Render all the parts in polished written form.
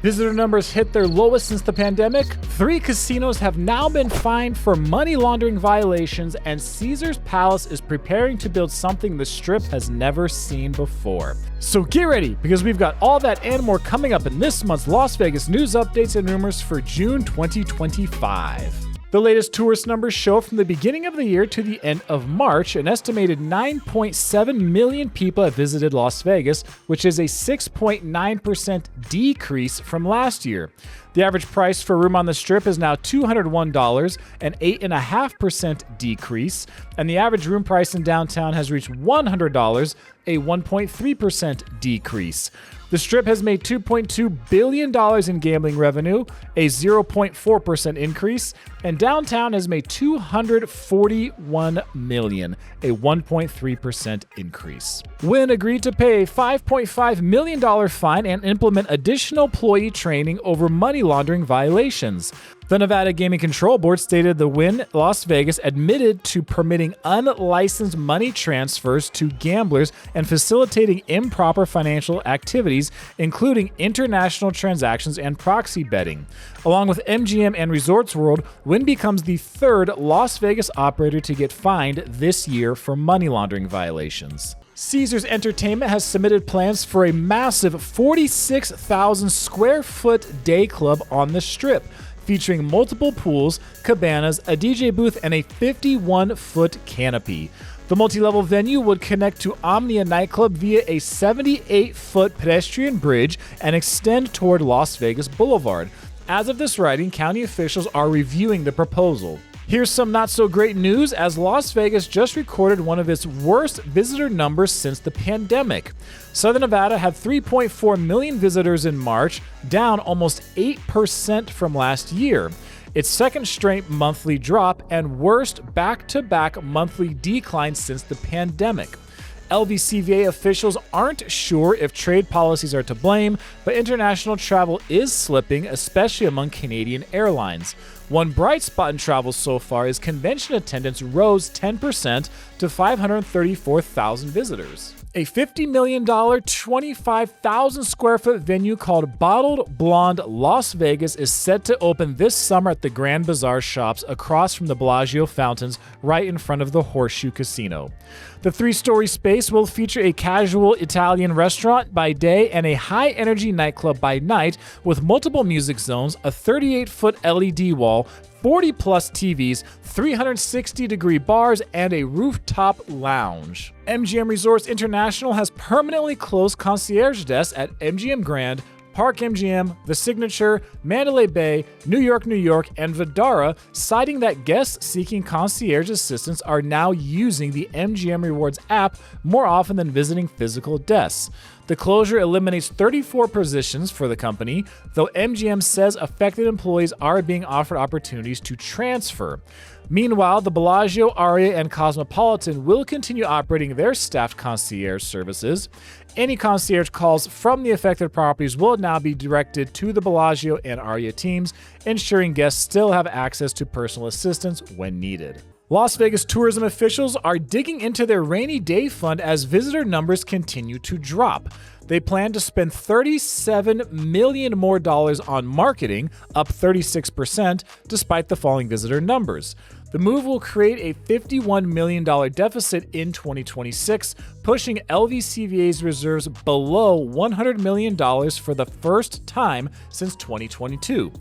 Visitor numbers hit their lowest since the pandemic. 3 casinos have now been fined for money laundering violations, and Caesars Palace is preparing to build something the Strip has never seen before. So get ready, because we've got all that and more coming up in this month's Las Vegas news updates and rumors for June 2025. The latest tourist numbers show from the beginning of the year to the end of March, an estimated 9.7 million people have visited Las Vegas, which is a 6.9% decrease from last year. The average price for a room on the Strip is now $201, an 8.5% decrease, and the average room price in downtown has reached $100, a 1.3% decrease. The Strip has made $2.2 billion in gambling revenue, a 0.4% increase, and downtown has made $241 million, a 1.3% increase. Wynn agreed to pay a $5.5 million fine and implement additional employee training over money laundering violations. The Nevada Gaming Control Board stated the Wynn Las Vegas admitted to permitting unlicensed money transfers to gamblers and facilitating improper financial activities, including international transactions and proxy betting. Along with MGM and Resorts World, Wynn becomes the third Las Vegas operator to get fined this year for money laundering violations. Caesars Entertainment has submitted plans for a massive 46,000 square foot day club on the Strip, featuring multiple pools, cabanas, a DJ booth, and a 51-foot canopy. The multi-level venue would connect to Omnia nightclub via a 78-foot pedestrian bridge and extend toward Las Vegas Boulevard. As of this writing, county officials are reviewing the proposal. Here's some not so great news, as Las Vegas just recorded one of its worst visitor numbers since the pandemic. Southern Nevada had 3.4 million visitors in March, down almost 8% from last year. Its second straight monthly drop and worst back-to-back monthly decline since the pandemic. LVCVA officials aren't sure if trade policies are to blame, but international travel is slipping, especially among Canadian airlines. One bright spot in travel so far is convention attendance rose 10% to 534,000 visitors. A $50 million, 25,000 square foot venue called Bottled Blonde Las Vegas is set to open this summer at the Grand Bazaar Shops across from the Bellagio fountains right in front of the Horseshoe Casino. The 3-story space will feature a casual Italian restaurant by day and a high-energy nightclub by night with multiple music zones, a 38-foot LED wall, 40-plus TVs, 360-degree bars, and a rooftop lounge. MGM Resorts International has permanently closed concierge desks at MGM Grand, Park MGM, The Signature, Mandalay Bay, New York, and Vdara, citing that guests seeking concierge assistance are now using the MGM Rewards app more often than visiting physical desks. The closure eliminates 34 positions for the company, though MGM says affected employees are being offered opportunities to transfer. Meanwhile, the Bellagio, Aria, and Cosmopolitan will continue operating their staffed concierge services. Any concierge calls from the affected properties will now be directed to the Bellagio and Aria teams, ensuring guests still have access to personal assistance when needed. Las Vegas tourism officials are digging into their rainy day fund as visitor numbers continue to drop. They plan to spend $37 million more on marketing, up 36%, despite the falling visitor numbers. The move will create a $51 million deficit in 2026, pushing LVCVA's reserves below $100 million for the first time since 2022.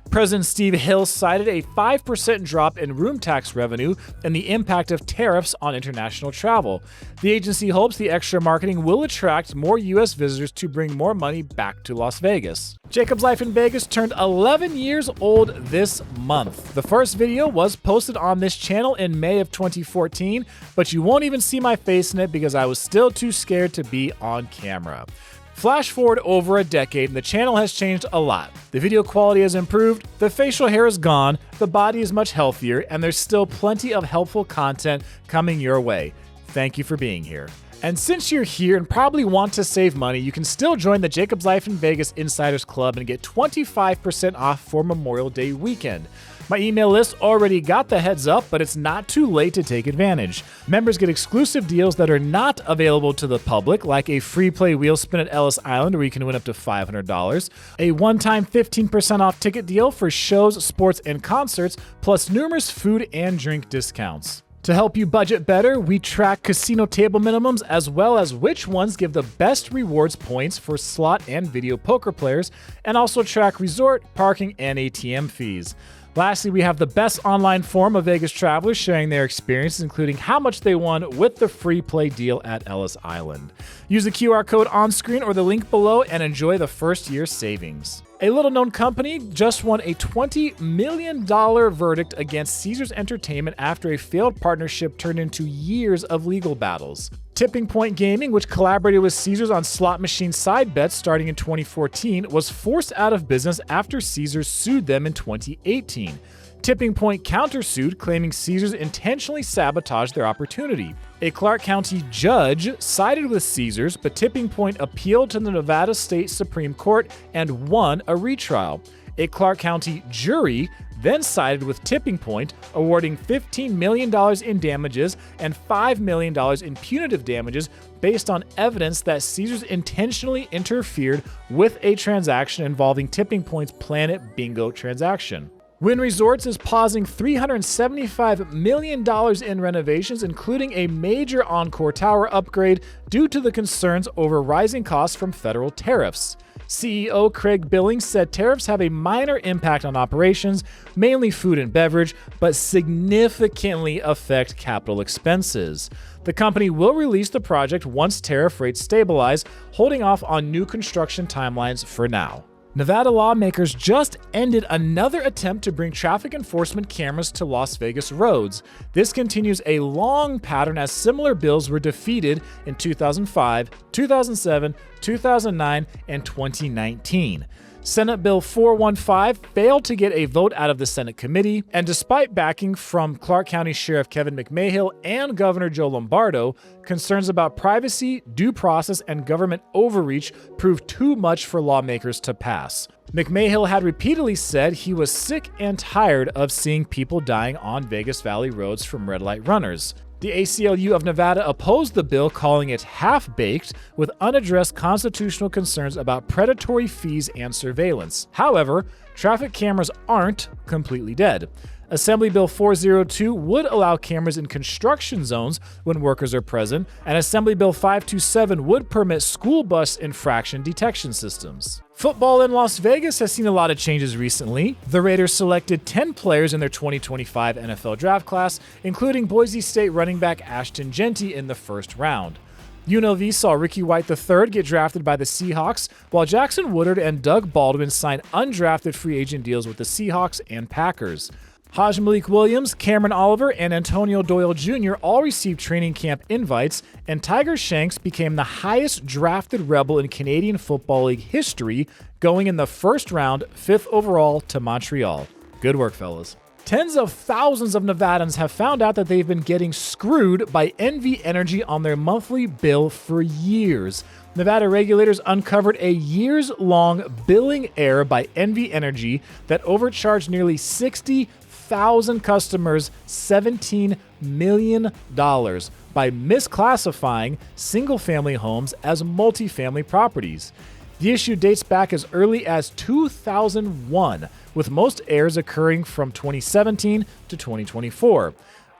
President Steve Hill cited a 5% drop in room tax revenue and the impact of tariffs on international travel. The agency hopes the extra marketing will attract more U.S. visitors to bring more money back to Las Vegas. Jacob's Life in Vegas turned 11 years old this month. The first video was posted on this channel in May of 2014, but you won't even see my face in it because I was still too scared to be on camera. Flash forward over a decade and the channel has changed a lot. The video quality has improved, the facial hair is gone, the body is much healthier, and there's still plenty of helpful content coming your way. Thank you for being here. And since you're here and probably want to save money, you can still join the Jacob's Life in Vegas Insiders Club and get 25% off for Memorial Day weekend. My email list already got the heads up, but it's not too late to take advantage. Members get exclusive deals that are not available to the public, like a free play wheel spin at Ellis Island where you can win up to $500, a one-time 15% off ticket deal for shows, sports, and concerts, plus numerous food and drink discounts. To help you budget better, we track casino table minimums as well as which ones give the best rewards points for slot and video poker players, and also track resort, parking, and ATM fees. Lastly, we have the best online forum of Vegas travelers sharing their experiences, including how much they won with the free play deal at Ellis Island. Use the QR code on screen or the link below and enjoy the first year savings. A little-known company just won a $20 million verdict against Caesars Entertainment after a failed partnership turned into years of legal battles. Tipping Point Gaming, which collaborated with Caesars on slot machine side bets starting in 2014, was forced out of business after Caesars sued them in 2018. Tipping Point countersued, claiming Caesars intentionally sabotaged their opportunity. A Clark County judge sided with Caesars, but Tipping Point appealed to the Nevada State Supreme Court and won a retrial. A Clark County jury then sided with Tipping Point, awarding $15 million in damages and $5 million in punitive damages based on evidence that Caesars intentionally interfered with a transaction involving Tipping Point's Planet Bingo transaction. Wynn Resorts is pausing $375 million in renovations, including a major Encore Tower upgrade due to the concerns over rising costs from federal tariffs. CEO Craig Billings said tariffs have a minor impact on operations, mainly food and beverage, but significantly affect capital expenses. The company will release the project once tariff rates stabilize, holding off on new construction timelines for now. Nevada lawmakers just ended another attempt to bring traffic enforcement cameras to Las Vegas roads. This continues a long pattern as similar bills were defeated in 2005, 2007, 2009, and 2019. Senate Bill 415 failed to get a vote out of the Senate committee, and despite backing from Clark County Sheriff Kevin McMahill and Governor Joe Lombardo, concerns about privacy, due process, and government overreach proved too much for lawmakers to pass. McMahill had repeatedly said he was sick and tired of seeing people dying on Vegas Valley roads from red light runners. The ACLU of Nevada opposed the bill, calling it half-baked, with unaddressed constitutional concerns about predatory fees and surveillance. However, traffic cameras aren't completely dead. Assembly Bill 402 would allow cameras in construction zones when workers are present, and Assembly Bill 527 would permit school bus infraction detection systems. Football in Las Vegas has seen a lot of changes recently. The Raiders selected 10 players in their 2025 NFL draft class, including Boise State running back Ashton Jeanty in the first round. UNLV saw Ricky White III get drafted by the Seahawks, while Jackson Woodard and Doug Baldwin signed undrafted free agent deals with the Seahawks and Packers. Haj Malik Williams, Cameron Oliver, and Antonio Doyle Jr. all received training camp invites, and Tiger Shanks became the highest drafted Rebel in Canadian Football League history, going in the first round, 5th overall to Montreal. Good work, fellas. Tens of thousands of Nevadans have found out that they've been getting screwed by NV Energy on their monthly bill for years. Nevada regulators uncovered a years-long billing error by NV Energy that overcharged nearly 60,000 customers $17 million by misclassifying single-family homes as multifamily properties. The issue dates back as early as 2001, with most errors occurring from 2017 to 2024.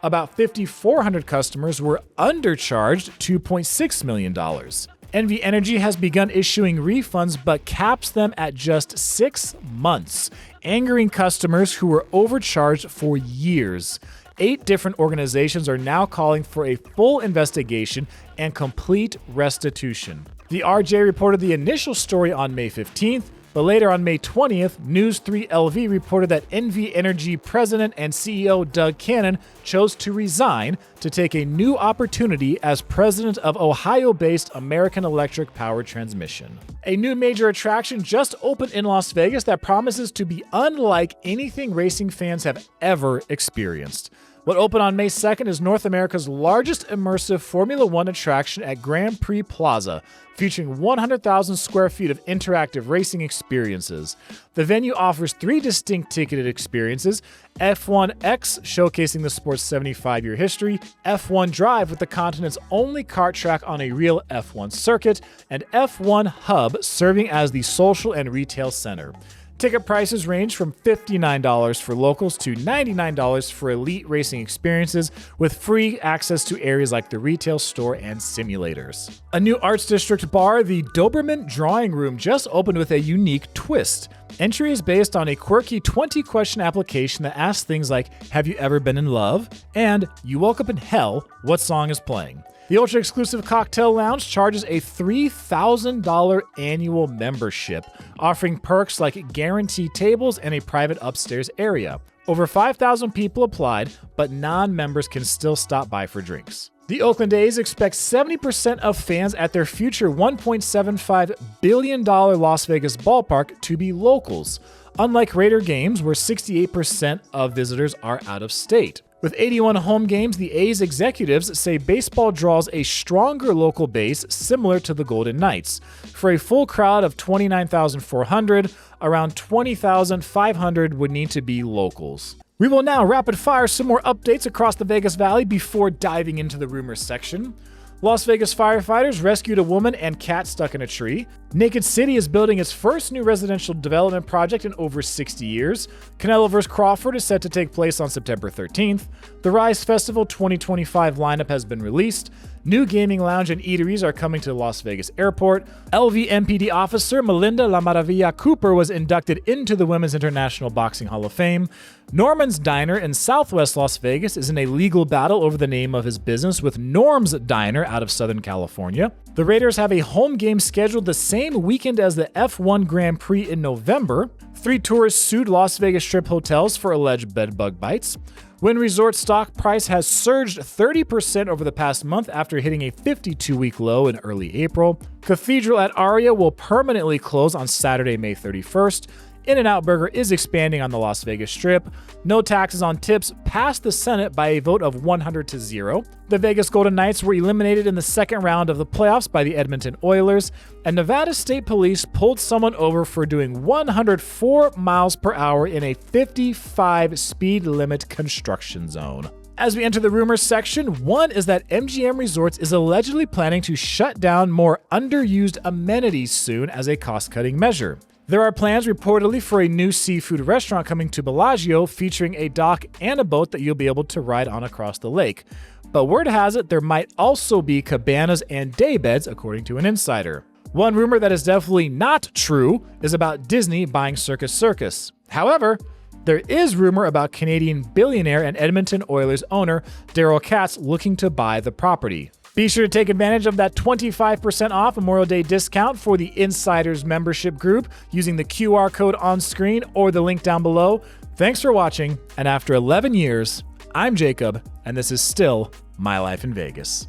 About 5,400 customers were undercharged $2.6 million. NV Energy has begun issuing refunds but caps them at just 6 months, angering customers who were overcharged for years. 8 different organizations are now calling for a full investigation and complete restitution. The RJ reported the initial story on May 15th, but later on May 20th, News 3 LV reported that NV Energy President and CEO Doug Cannon chose to resign to take a new opportunity as president of Ohio-based American Electric Power Transmission. A new major attraction just opened in Las Vegas that promises to be unlike anything racing fans have ever experienced. What opened on May 2nd is North America's largest immersive Formula One attraction at Grand Prix Plaza, featuring 100,000 square feet of interactive racing experiences. The venue offers 3 distinct ticketed experiences: F1X, showcasing the sport's 75-year history, F1 Drive with the continent's only kart track on a real F1 circuit, and F1 Hub, serving as the social and retail center. Ticket prices range from $59 for locals to $99 for elite racing experiences, with free access to areas like the retail store and simulators. A new Arts District bar, the Doberman Drawing Room, just opened with a unique twist. Entry is based on a quirky 20-question application that asks things like, "Have you ever been in love?" and "You woke up in hell, what song is playing?" The ultra-exclusive Cocktail Lounge charges a $3,000 annual membership, offering perks like guaranteed tables and a private upstairs area. Over 5,000 people applied, but non-members can still stop by for drinks. The Oakland A's expect 70% of fans at their future $1.75 billion Las Vegas ballpark to be locals, unlike Raider games where 68% of visitors are out of state. With 81 home games, the A's executives say baseball draws a stronger local base similar to the Golden Knights. For a full crowd of 29,400, around 20,500 would need to be locals. We will now rapid fire some more updates across the Vegas Valley before diving into the rumors section. Las Vegas firefighters rescued a woman and cat stuck in a tree. Naked City is building its first new residential development project in over 60 years. Canelo vs. Crawford is set to take place on September 13th. The Rise Festival 2025 lineup has been released. New gaming lounge and eateries are coming to Las Vegas Airport. LVMPD officer Melinda La Maravilla Cooper was inducted into the Women's International Boxing Hall of Fame. Norman's Diner in Southwest Las Vegas is in a legal battle over the name of his business with Norm's Diner out of Southern California. The Raiders have a home game scheduled the same weekend as the F1 Grand Prix in November. 3 tourists sued Las Vegas Strip hotels for alleged bedbug bites. Wynn Resort stock price has surged 30% over the past month after hitting a 52-week low in early April. Cathedral at Aria will permanently close on Saturday, May 31st. In-N-Out Burger is expanding on the Las Vegas Strip. No taxes on tips passed the Senate by a vote of 100-0. The Vegas Golden Knights were eliminated in the second round of the playoffs by the Edmonton Oilers. And Nevada State Police pulled someone over for doing 104 miles per hour in a 55 speed limit construction zone. As we enter the rumors section, one is that MGM Resorts is allegedly planning to shut down more underused amenities soon as a cost-cutting measure. There are plans reportedly for a new seafood restaurant coming to Bellagio featuring a dock and a boat that you'll be able to ride on across the lake. But word has it there might also be cabanas and daybeds, according to an insider. One rumor that is definitely not true is about Disney buying Circus Circus. However, there is rumor about Canadian billionaire and Edmonton Oilers owner Daryl Katz looking to buy the property. Be sure to take advantage of that 25% off Memorial Day discount for the Insiders membership group using the QR code on screen or the link down below. Thanks for watching, and after 11 years, I'm Jacob, and this is still My Life in Vegas.